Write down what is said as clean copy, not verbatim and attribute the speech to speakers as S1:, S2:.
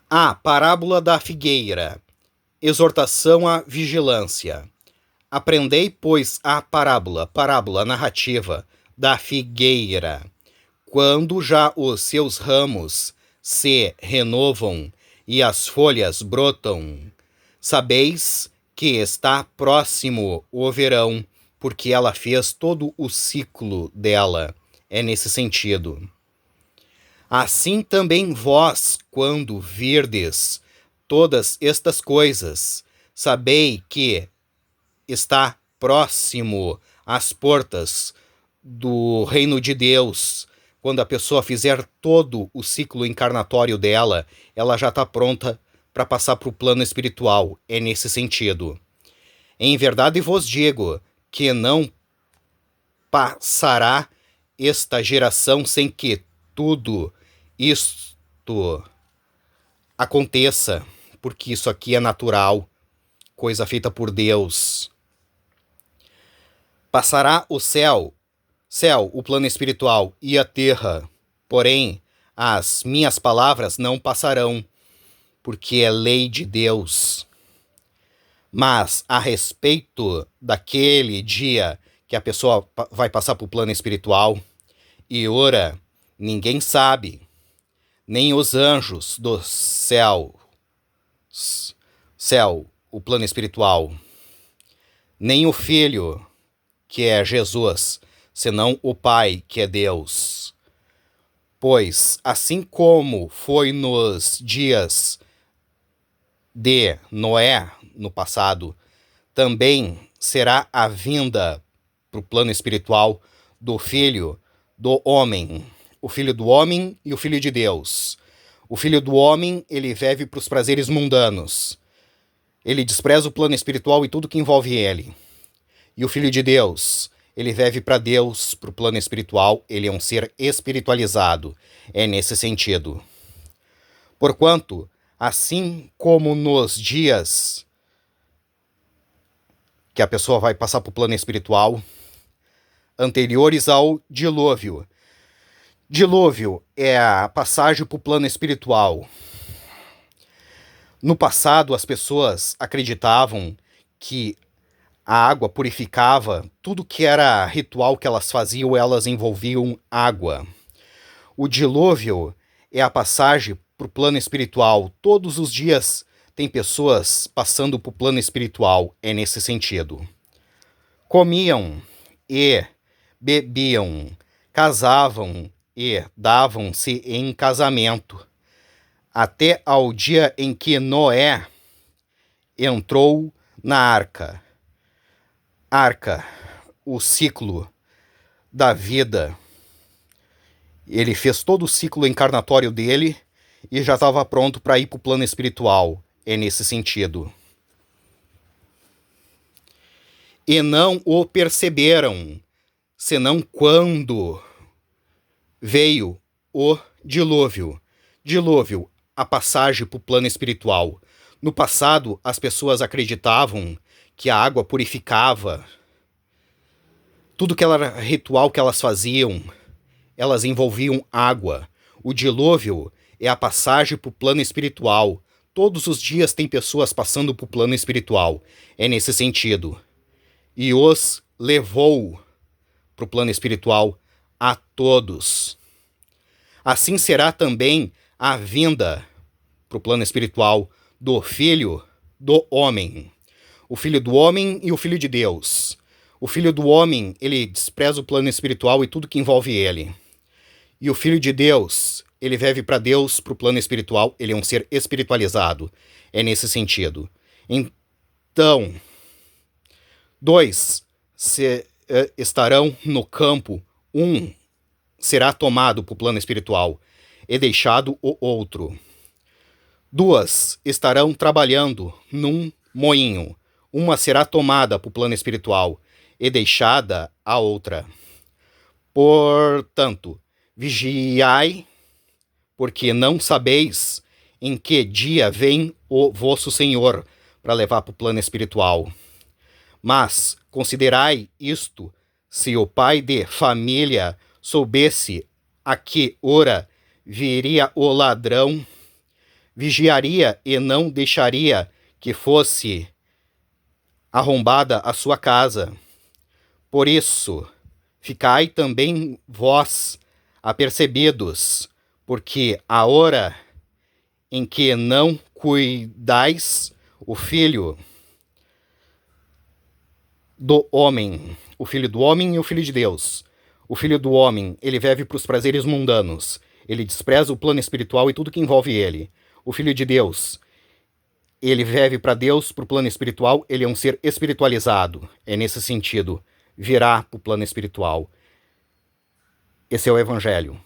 S1: A parábola da figueira. Exortação à vigilância. Aprendei, pois, a parábola narrativa da figueira. Quando já os seus ramos se renovam e as folhas brotam, sabeis que está próximo o verão, porque ela fez todo o ciclo dela. É nesse sentido. Assim também vós, quando virdes todas estas coisas, sabei que está próximo às portas do reino de Deus. Quando a pessoa fizer todo o ciclo encarnatório dela, ela já está pronta para passar para o plano espiritual. É nesse sentido. Em verdade vos digo que não passará esta geração sem que tudo isto aconteça, porque isso aqui é natural, coisa feita por Deus. Passará o céu, o plano espiritual, e a terra, porém as minhas palavras não passarão, porque é lei de Deus. Mas a respeito daquele dia que a pessoa vai passar para o plano espiritual, e ora, ninguém sabe, nem os anjos do céu, o plano espiritual, nem o Filho, que é Jesus, senão o Pai, que é Deus. Pois, assim como foi nos dias de Noé, no passado, também será a vinda para o plano espiritual do Filho do Homem, o Filho do Homem e o Filho de Deus. O Filho do Homem, ele vive para os prazeres mundanos. Ele despreza o plano espiritual e tudo que envolve ele. E o Filho de Deus, ele vive para Deus, para o plano espiritual, ele é um ser espiritualizado. É nesse sentido. Porquanto, assim como nos dias que a pessoa vai passar para o plano espiritual, anteriores ao dilúvio. Dilúvio é a passagem para o plano espiritual. No passado, as pessoas acreditavam que a água purificava, tudo que era ritual que elas faziam, elas envolviam água. O dilúvio é a passagem para o plano espiritual. Todos os dias tem pessoas passando para o plano espiritual, é nesse sentido. Comiam e bebiam, casavam e davam-se em casamento, até ao dia em que Noé entrou na arca. Arca, o ciclo da vida. Ele fez todo o ciclo encarnatório dele e já estava pronto para ir para o plano espiritual. É nesse sentido. E não o perceberam, senão quando veio o dilúvio. Dilúvio, a passagem para o plano espiritual. No passado, as pessoas acreditavam que a água purificava. Tudo que era ritual que elas faziam, elas envolviam água. O dilúvio é a passagem para o plano espiritual. Todos os dias tem pessoas passando para o plano espiritual. É nesse sentido. E os levou para o plano espiritual a todos. Assim será também a vinda para o plano espiritual do Filho do Homem. O Filho do Homem e o Filho de Deus. O Filho do Homem, ele despreza o plano espiritual e tudo que envolve ele. E o Filho de Deus, ele vive para Deus, para o plano espiritual, ele é um ser espiritualizado. É nesse sentido. Então, dois estarão no campo, um será tomado para o plano espiritual e deixado o outro. Duas estarão trabalhando num moinho, uma será tomada para o plano espiritual e deixada a outra. Portanto, vigiai, porque não sabeis em que dia vem o vosso Senhor para levar para o plano espiritual. Mas considerai isto, se o pai de família soubesse a que hora viria o ladrão, vigiaria e não deixaria que fosse arrombada a sua casa. Por isso, ficai também vós apercebidos, porque a hora em que não cuidais o Filho do homem e o Filho de Deus. O Filho do homem, ele vive para os prazeres mundanos. Ele despreza o plano espiritual e tudo que envolve ele. O Filho de Deus, ele vive para Deus, para o plano espiritual. Ele é um ser espiritualizado. É nesse sentido, virá para o plano espiritual. Esse é o Evangelho.